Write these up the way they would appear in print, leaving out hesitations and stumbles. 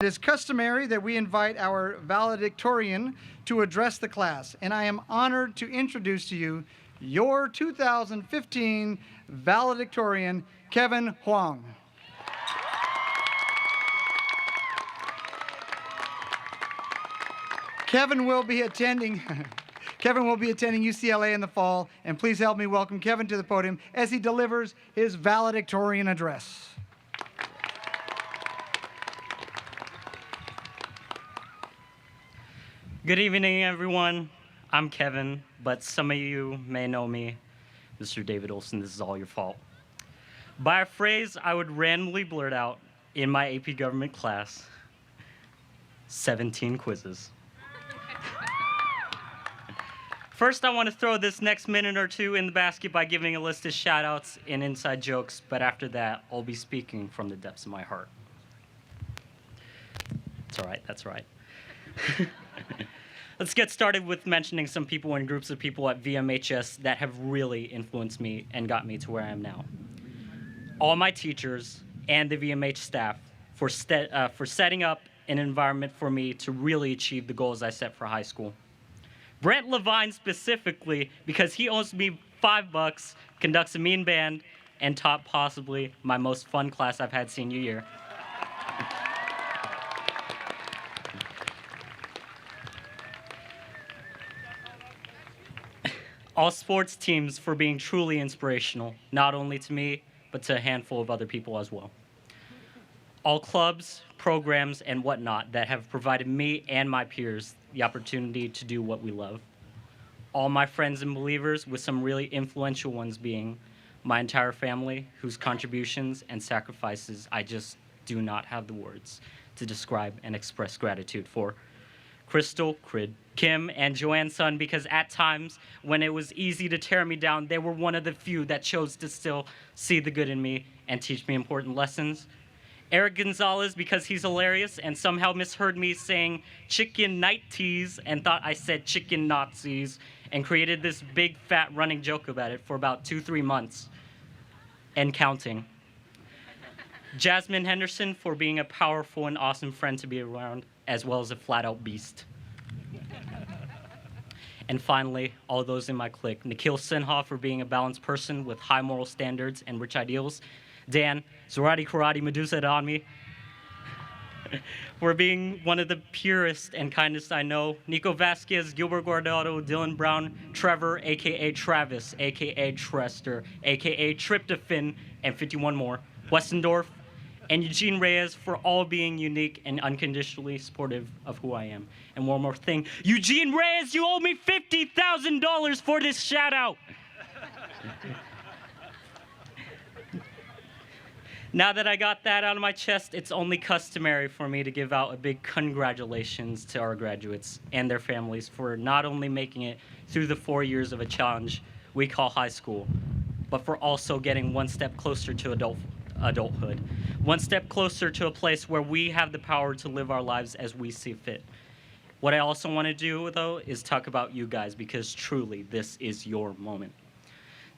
It is customary that we invite our valedictorian to address the class, and I am honored to introduce to you your 2015 valedictorian, Kevin Huang. Kevin will be attending UCLA in the fall, and please help me welcome Kevin to the podium as he delivers his valedictorian address. Good evening, everyone. I'm Kevin, but some of you may know me, Mr. David Olson. This is all your fault. By a phrase I would randomly blurt out in my AP government class, 17 quizzes. First, I want to throw this next minute or two in the basket by giving a list of shout-outs and inside jokes, but after that, I'll be speaking from the depths of my heart. It's all right, that's right. Let's get started with mentioning some people and groups of people at VMHS that have really influenced me and got me to where I am now. All my teachers and the VMH staff for setting up an environment for me to really achieve the goals I set for high school. Brent Levine specifically, because he owes me $5, conducts a mean band, and taught possibly my most fun class I've had senior year. All sports teams for being truly inspirational, not only to me, but to a handful of other people as well. All clubs, programs, and whatnot that have provided me and my peers the opportunity to do what we love. All my friends and believers, with some really influential ones being my entire family, whose contributions and sacrifices I just do not have the words to describe and express gratitude for. Crystal, Crid, Kim, and Joanne's son, because at times when it was easy to tear me down, they were one of the few that chose to still see the good in me and teach me important lessons. Eric Gonzalez, because he's hilarious and somehow misheard me saying chicken night teas and thought I said chicken Nazis and created this big fat running joke about it for about 2-3 months and counting. Jasmine Henderson for being a powerful and awesome friend to be around, as well as a flat-out beast. And finally, all those in my clique. Nikhil Sinha for being a balanced person with high moral standards and rich ideals. Dan, Zarati Karate Medusa Adami, for being one of the purest and kindest I know. Nico Vasquez, Gilbert Guardado, Dylan Brown, Trevor, a.k.a. Travis, a.k.a. Trester, a.k.a. Tryptophan, and 51 more. Westendorf, and Eugene Reyes for all being unique and unconditionally supportive of who I am. And one more thing, Eugene Reyes, you owe me $50,000 for this shout out. Now that I got that out of my chest, it's only customary for me to give out a big congratulations to our graduates and their families for not only making it through the 4 years of a challenge we call high school, but for also getting one step closer to adulthood. One step closer to a place where we have the power to live our lives as we see fit. What I also want to do, though, is talk about you guys, because truly, this is your moment.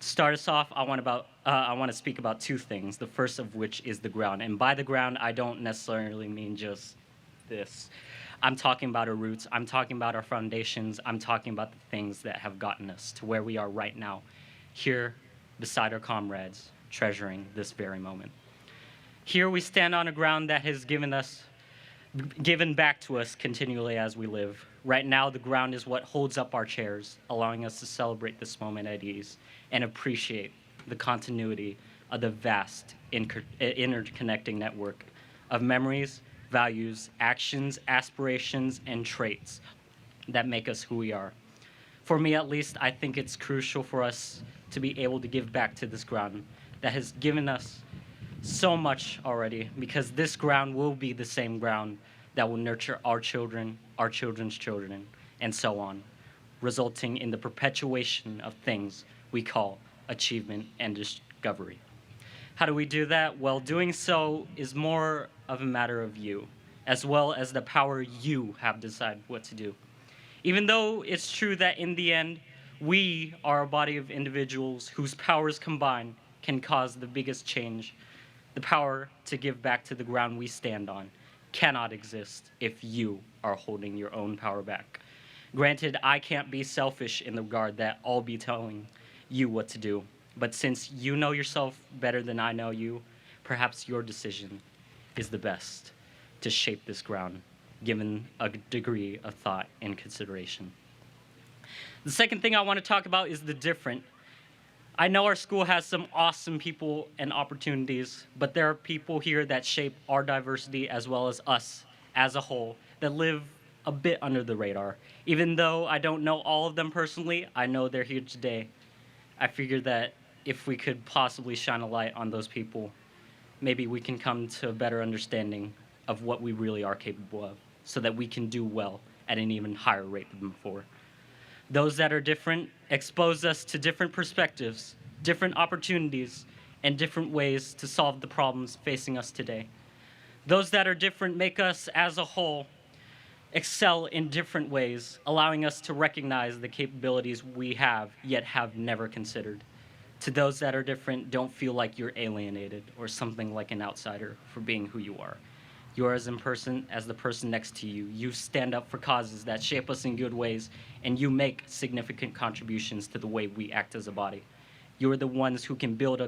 To start us off, I want to speak about two things, the first of which is the ground. And by the ground, I don't necessarily mean just this. I'm talking about our roots. I'm talking about our foundations. I'm talking about the things that have gotten us to where we are right now, here beside our comrades, treasuring this very moment. Here we stand on a ground that has given back to us continually as we live. Right now, the ground is what holds up our chairs, allowing us to celebrate this moment at ease and appreciate the continuity of the vast interconnecting network of memories, values, actions, aspirations, and traits that make us who we are. For me, at least, I think it's crucial for us to be able to give back to this ground that has given us so much already, because this ground will be the same ground that will nurture our children, our children's children, and so on, resulting in the perpetuation of things we call achievement and discovery. How do we do that? Well, doing so is more of a matter of you, as well as the power you have to decide what to do. Even though it's true that in the end, we are a body of individuals whose powers combined can cause the biggest change, the power to give back to the ground we stand on, cannot exist if you are holding your own power back. Granted, I can't be selfish in the regard that I'll be telling you what to do, but since you know yourself better than I know you, perhaps your decision is the best to shape this ground, given a degree of thought and consideration. The second thing I want to talk about is the different. I know our school has some awesome people and opportunities, but there are people here that shape our diversity as well as us as a whole that live a bit under the radar. Even though I don't know all of them personally, I know they're here today. I figured that if we could possibly shine a light on those people, maybe we can come to a better understanding of what we really are capable of so that we can do well at an even higher rate than before. Those that are different expose us to different perspectives, different opportunities, and different ways to solve the problems facing us today. Those that are different make us, as a whole, excel in different ways, allowing us to recognize the capabilities we have, yet have never considered. To those that are different, don't feel like you're alienated or something like an outsider for being who you are. You are as in person as the person next to you. You stand up for causes that shape us in good ways, and you make significant contributions to the way we act as a body. You are the ones who can build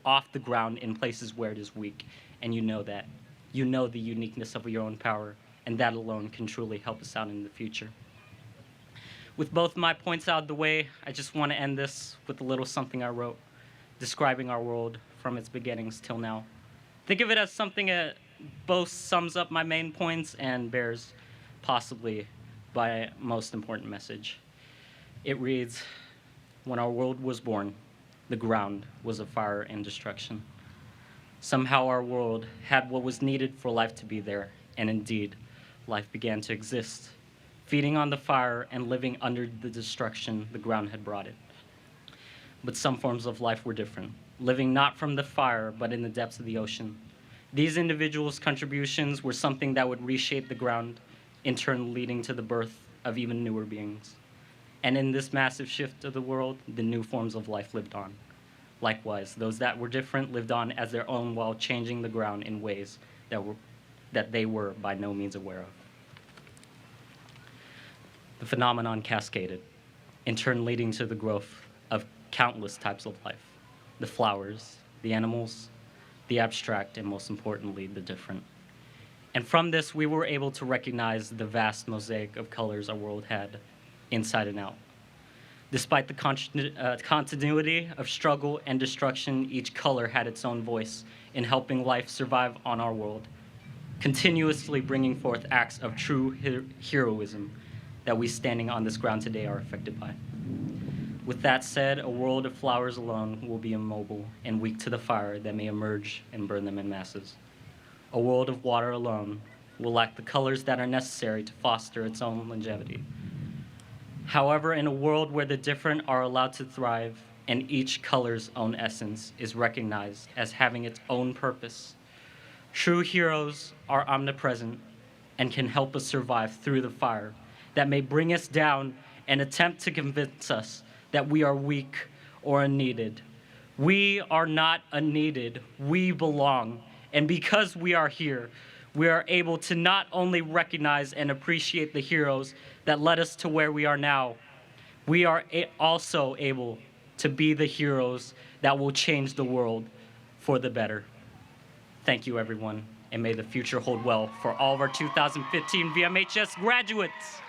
off the ground in places where it is weak, and you know that. You know the uniqueness of your own power, and that alone can truly help us out in the future. With both my points out of the way, I just want to end this with a little something I wrote, describing our world from its beginnings till now. Think of it as something that both sums up my main points and bears possibly my most important message. It reads, when our world was born, the ground was of fire and destruction. Somehow our world had what was needed for life to be there, and indeed, life began to exist, feeding on the fire and living under the destruction the ground had brought it. But some forms of life were different, living not from the fire, but in the depths of the ocean. These individuals' contributions were something that would reshape the ground, in turn leading to the birth of even newer beings. And in this massive shift of the world, the new forms of life lived on. Likewise, those that were different lived on as their own while changing the ground in ways that they were by no means aware of. The phenomenon cascaded, in turn leading to the growth of countless types of life. The flowers, the animals, the abstract, and most importantly, the different. And from this, we were able to recognize the vast mosaic of colors our world had, inside and out. Despite the continuity of struggle and destruction, each color had its own voice in helping life survive on our world, continuously bringing forth acts of true heroism that we standing on this ground today are affected by. With that said, a world of flowers alone will be immobile and weak to the fire that may emerge and burn them in masses. A world of water alone will lack the colors that are necessary to foster its own longevity. However, in a world where the different are allowed to thrive and each color's own essence is recognized as having its own purpose, true heroes are omnipresent and can help us survive through the fire that may bring us down and attempt to convince us that we are weak or unneeded. We are not unneeded, we belong. And because we are here, we are able to not only recognize and appreciate the heroes that led us to where we are now, we are also able to be the heroes that will change the world for the better. Thank you, everyone, and may the future hold well for all of our 2015 VMHS graduates.